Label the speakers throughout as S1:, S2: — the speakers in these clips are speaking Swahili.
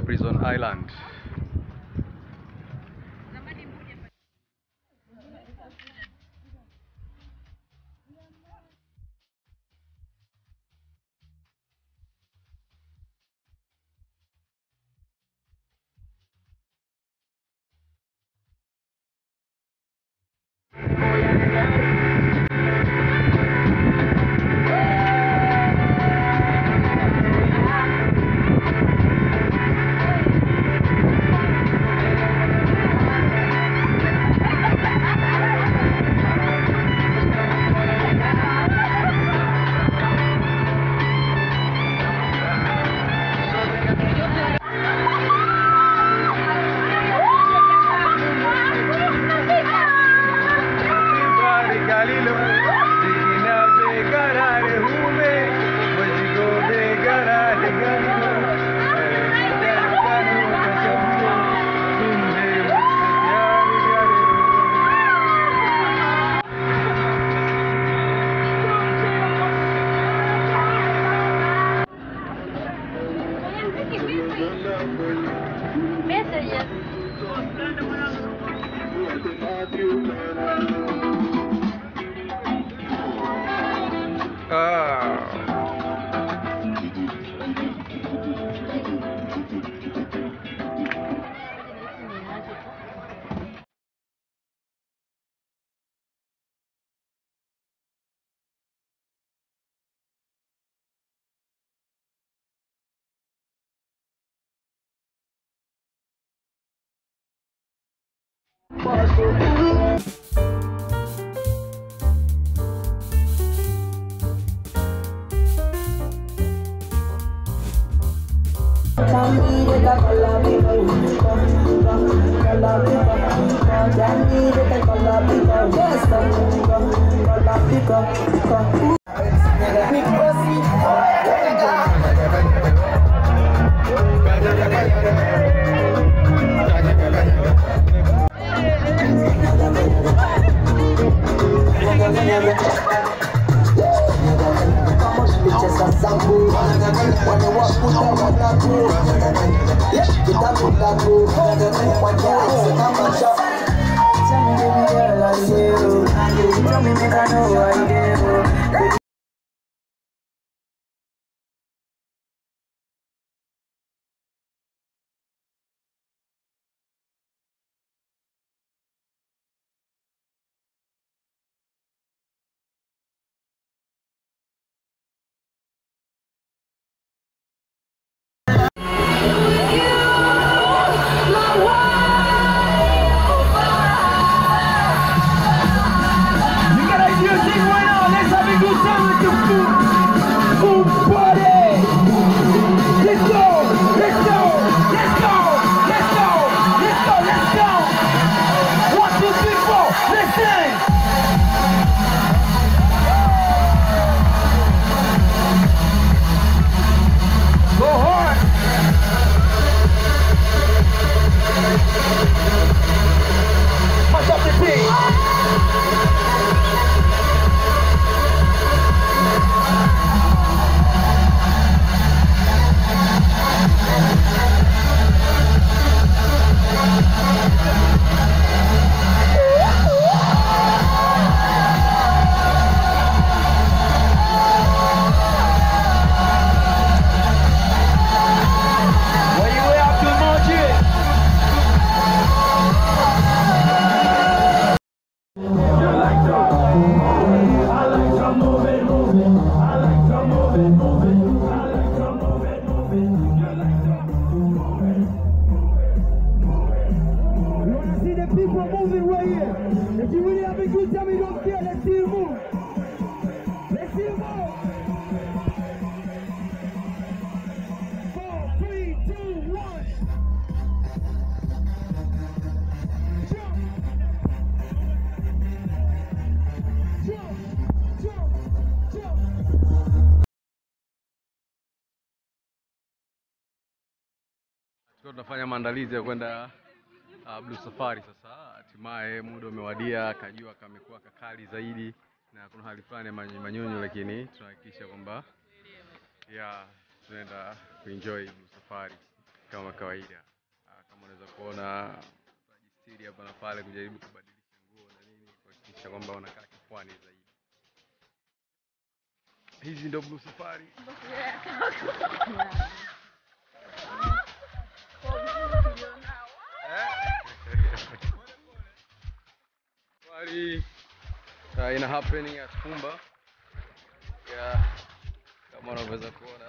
S1: Prison Island. Tunafanya maandalizi ya kwenda Blue Safari sasa. Hatimaye muda umewadia, kajua kamekuwa kakali zaidi na kuna hali fulani ya manyonyo, lakini tunahakikisha kwamba tunaenda kuenjoy Blue Safari. kama kawaida. Kama unaweza kuona tunajistiri hapa na pale kujaribu kubadilisha nguo na nini kuhakikisha kwamba unakaa kipwani zaidi. Hizi ndio Blue Safari. Ina happening at Kumba. Yeah, kama unaweza kuona.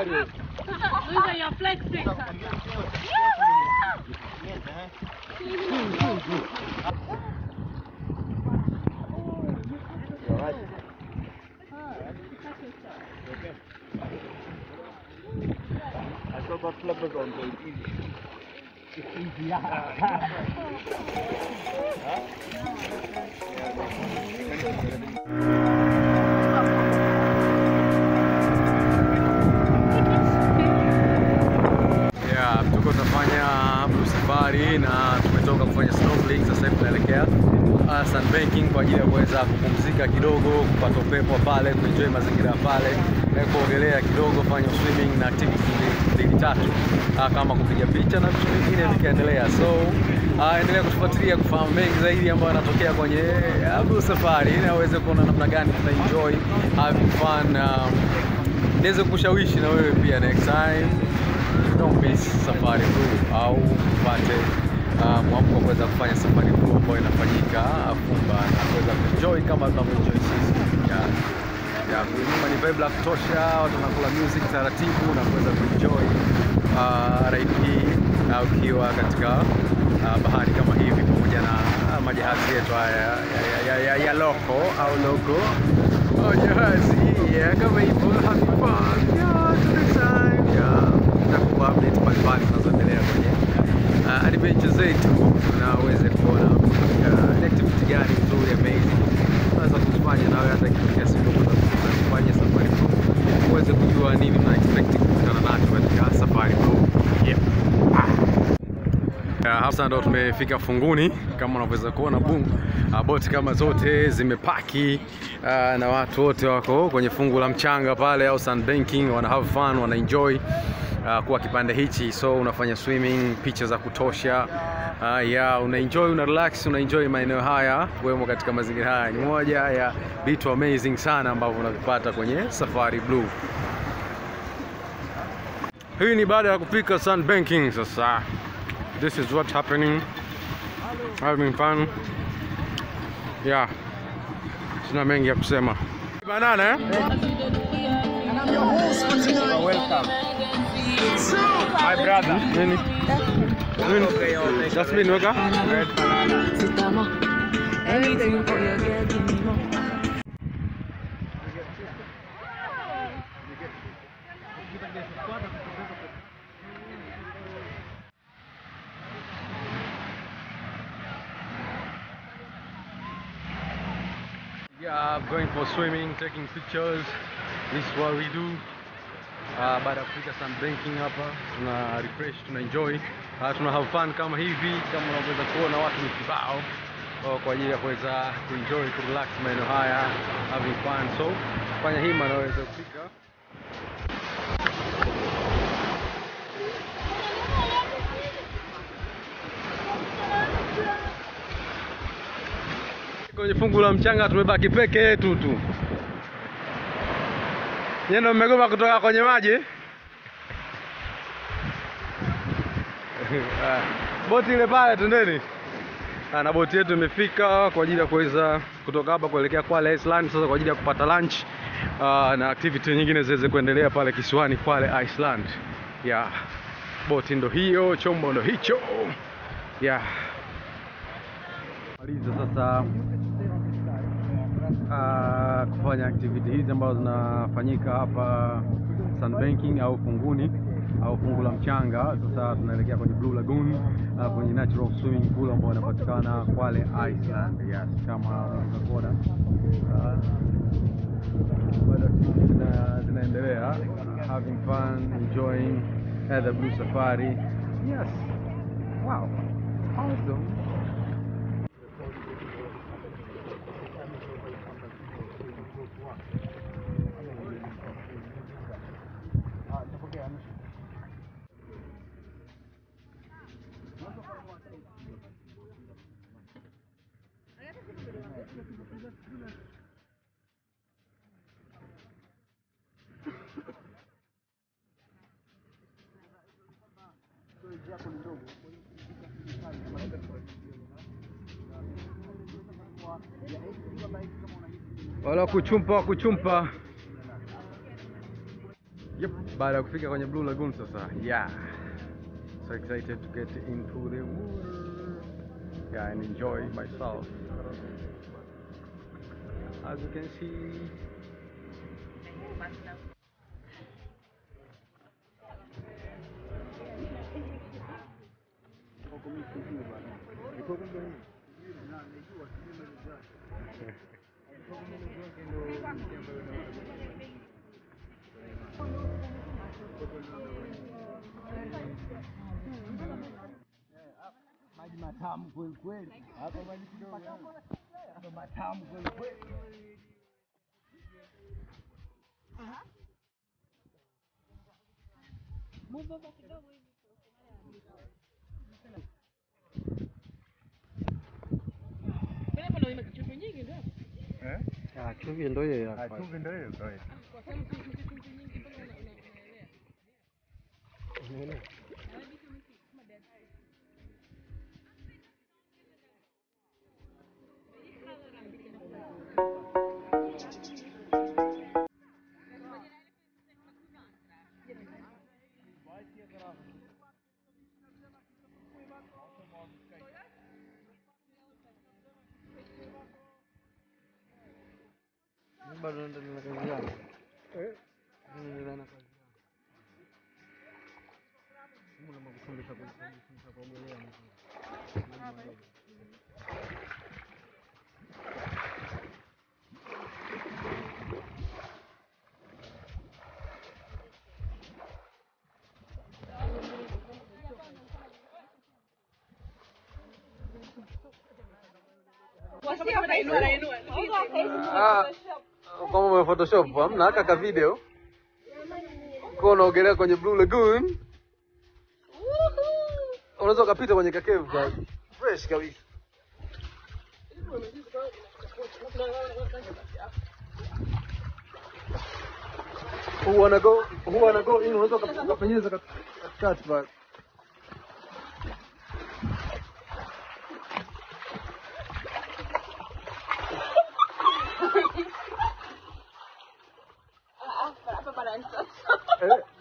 S2: Luisa, you're flexing.
S3: I still got flippers on, so it's easy. It's easy, yeah.
S1: Tuko tunafanya Blue Safari na tumetoka kufanya snorkeling. Sasa hivi tunaelekea sunbanking kwa ajili ya kuweza kupumzika kidogo, kupata upepo pale, kuenjoy mazingira pale, na kuogelea kidogo, fanya swimming na activities mbili tatu kama kupiga picha na vitu vingine vikaendelea. So endelea kutufuatilia kufahamu mengi zaidi ambayo yanatokea kwenye Blue Safari, na uweze kuona namna gani tuna enjoy having fun. Niweze kushawishi na wewe pia next time don't miss Safari Blue au upate mwamko kuweza kufanya Safari Blue ambayo inafanyika Kumba na kuweza kuenjoy kama tunavyoenjoy sisi. Nyuma ni vibe la kutosha, watu wanakula music taratibu na kuweza kuenjoy ride hii ukiwa katika bahari kama hivi pamoja na majahazi yetu haya ya loko au logo. Jahazi kama hivyo, happy fun. Tutakupa update mbalimbali zinazoendelea kwenye adventure zetu na uweze kuona activity gani nzuri amazing unaweza kufanya na wewe hata ikifika siku kufanya safari uweze kujua nini una expect kukutana nacho katika safari. Hapa ndo tumefika funguni kama unavyoweza kuona, boom, boti kama zote zimepaki na watu wote wako kwenye fungu la mchanga pale au sunbanking, wana have fun, wana enjoy kuwa kipande hichi. So unafanya swimming, picha za kutosha, una enjoy, una relax, una enjoy maeneo haya. Wewe katika mazingira haya ni moja ya vitu amazing sana ambavyo unavipata kwenye Safari Blue. Hii ni baada ya kupika sunbanking. Sasa this is what's happening, having fun. Sina mengi ya kusema. Banana eh?
S3: Welcome. My brother.
S1: Nini? Jasmine weka?
S3: Red banana.
S2: Anything for your girl, give me more.
S1: Going for swimming, taking pictures. This is what we do. Baada ya kufika sunbanking hapa, tuna refresh, tuna enjoy, tuna have fun kama hivi, kama unavyoweza kuona watu ni kibao kwa ajili ya kuweza kuenjoy, kurelax maeneo haya, having fun. So fanya hima na waweze kufika. Kwenye fungu la mchanga tumebaki peke yetu tu. Nyeno mmegoma kutoka kwenye maji. Boti ile pale tundeni. Na boti yetu imefika kwa ajili ya kuweza kutoka hapa kuelekea Kwale Island sasa kwa ajili ya kupata lunch na activity nyingine ziweze kuendelea pale kisiwani Kwale Island. Yeah. Boti ndo hiyo, chombo ndo hicho. Yeah. Maliza sasa kufanya activity hizi ambazo zinafanyika hapa sunbanking au funguni au fungu la mchanga. Sasa tunaelekea kwenye Blue Lagoon, kwenye natural swimming pool ambao inapatikana Kwale Island. Yes, kama unavyoona bado zinaendelea, having fun, enjoying the blue safari. Yes, wow, awesome. Wala kuchumpa. Yep, baada ya kufika kwenye Blue Lagoon sasa. Yeah. So excited to get into the water. Yeah, and enjoy myself. As you can see.
S3: Maji matamu kweli kweli. Hapa maji kidogo. Hapa matamu kweli kweli.
S2: Move over kidogo hivi. Kuna hapo ndio chumvi nyingi ndio?
S1: Chumvi ndio hiyo hapa.
S3: Chumvi ndio hiyo.
S2: Kwa sababu chumvi nyingi mpaka unaelewa.
S1: Bado naendelea na kazi yangu. Naendelea na kazi yangu. Mbona mkufundisha kuogelea mzuri. Kama ume Photoshop hamna kaka video. Kwa unaogelea kwenye Blue Lagoon. Unaweza ukapita kwenye kakevu kwa fresh kabisa. Who wanna go in, unaweza ukapenyeza katikati pale.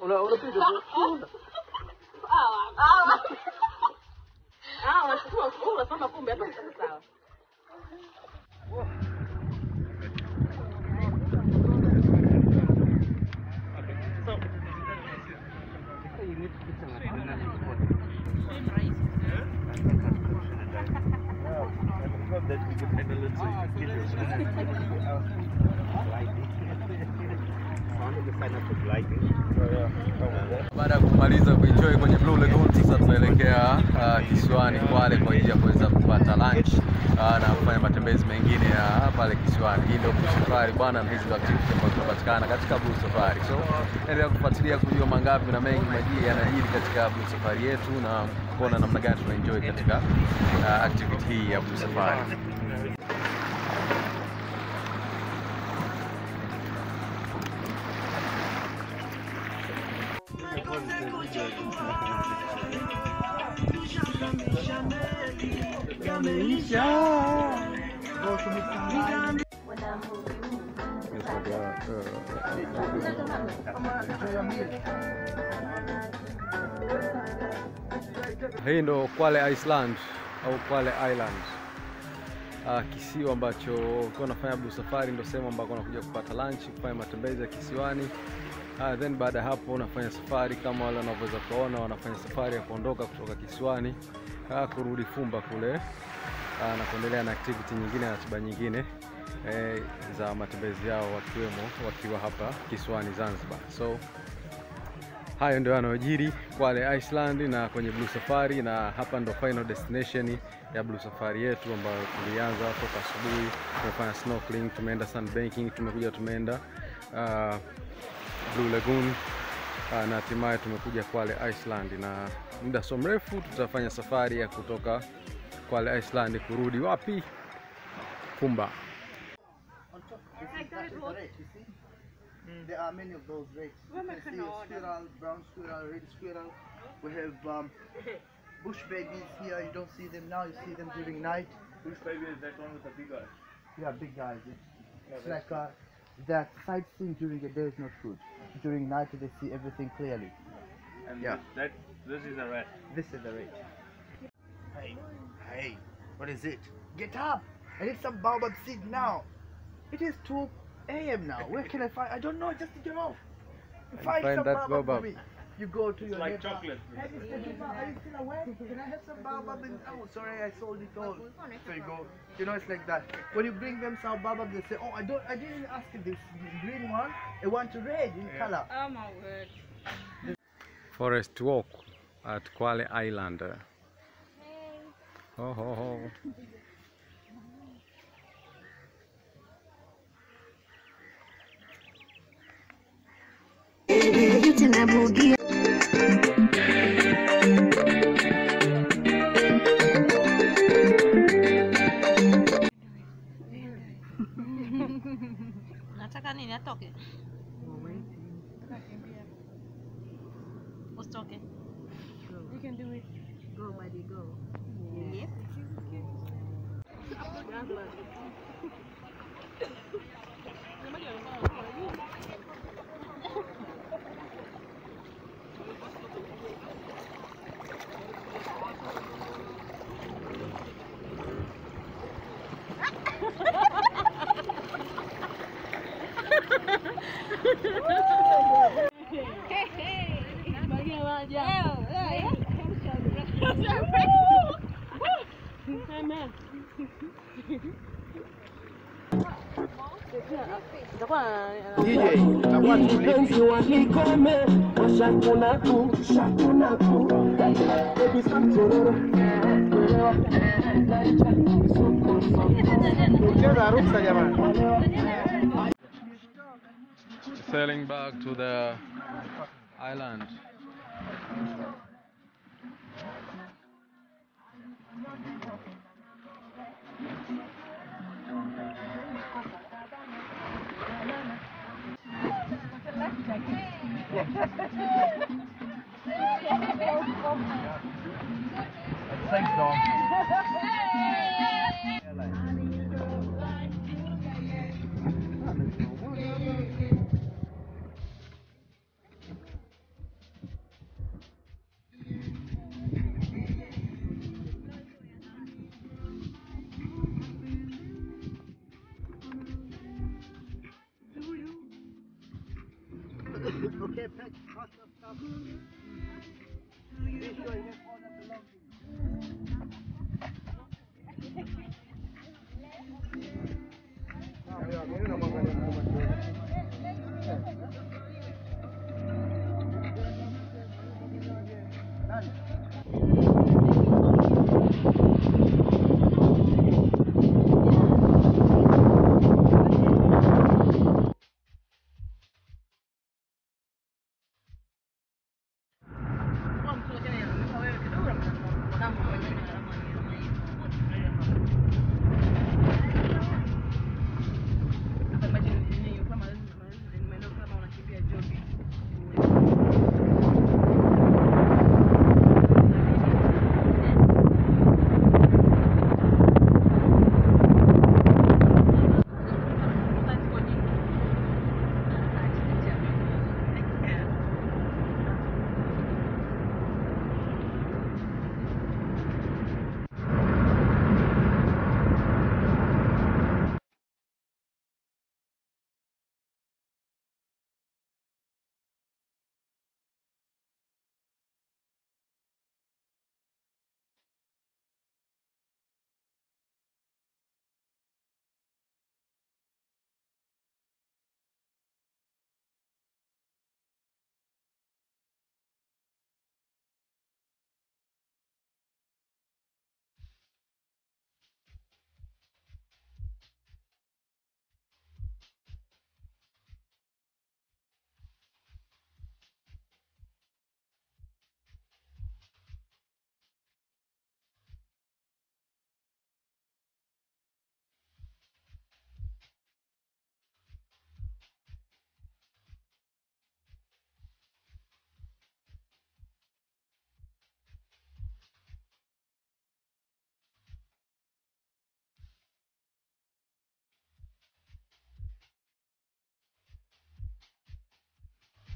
S1: Unapita tu.
S2: Unasoma kumbe hapa sawa.
S3: That we can handle it so you can get your
S1: Baada ya kumaliza kuenjoy kwenye Blue Lagoon, sasa tunaelekea kisiwani Kwale kwa ajili ya kuweza kupata lunch na kufanya matembezi mengine ya pale kisiwani. Hii ndio Blue Safari bwana, na hizi ndio activities ambazo zinapatikana katika Blue Safari. So endelea kufuatilia kujua mangapi na mengi majii yanajiri katika Blue Safari yetu na kuona namna gani tunaenjoy katika activity hii ya Blue Safari. Hii ndo Kwale Island au Kwale Island, kisiwa ambacho ukiwa unafanya Blue Safari ndo sehemu ambako unakuja kupata lunch, kufanya matembezi ya kisiwani. Then baada ya hapo unafanya safari kama wale wanavyoweza kuona, wanafanya safari ya kuondoka kutoka kisiwani kurudi Fumba kule na kuendelea na activity nyingine na ratiba nyingine za matembezi yao wakiwa hapa kisiwani Zanzibar. So hayo ndio yanayojiri Kwale Island na kwenye Blue Safari, na hapa ndo final destination ya Blue Safari yetu ambayo tulianza toka asubuhi. Tumefanya snorkeling, tumeenda sunbanking, tumeenda Blue Lagoon na hatimaye tumekuja Kwale Island, na muda so mrefu tutafanya safari ya kutoka Kwale Island kurudi wapi? Fumba.
S3: There are many of those rakes. You can see a squirrel, brown squirrel, red squirrel. We have bush babies here. You don't see them now, you see them during night.
S4: Bush baby is that one with the big guy?
S3: Yeah, big guys. It's like that sightseeing during the day is not good. During night they see everything clearly.
S4: And
S3: yeah,
S4: this is a rat.
S3: This is the rat. Hey, what is it? Get up! I need some baobab seed now. It is 2 a.m. now. Where can I find? I don't know. Just get off. Find some
S1: that
S3: baobab
S1: baobab.
S3: for me. You go to your
S4: Like
S3: neighbor.
S4: chocolate.
S3: Hey, Mr. Juba, are you still awake? Can I have some baobab? Oh, sorry, I sold it all. So you go. You know, it's like that. When you bring them some baobab, they say, "Oh, I didn't ask you this green one. I want red in color."
S2: Oh my word.
S1: Forest walk at Kwale Island. Oh, oh, oh.
S2: Nataka nini atoke? Usitoke. You can do it. Go, buddy, go. Yep.
S1: Sailing back to the island.
S3: Thanks, dog. Okay, pet, hot stuff. Be sure you have all that belongings.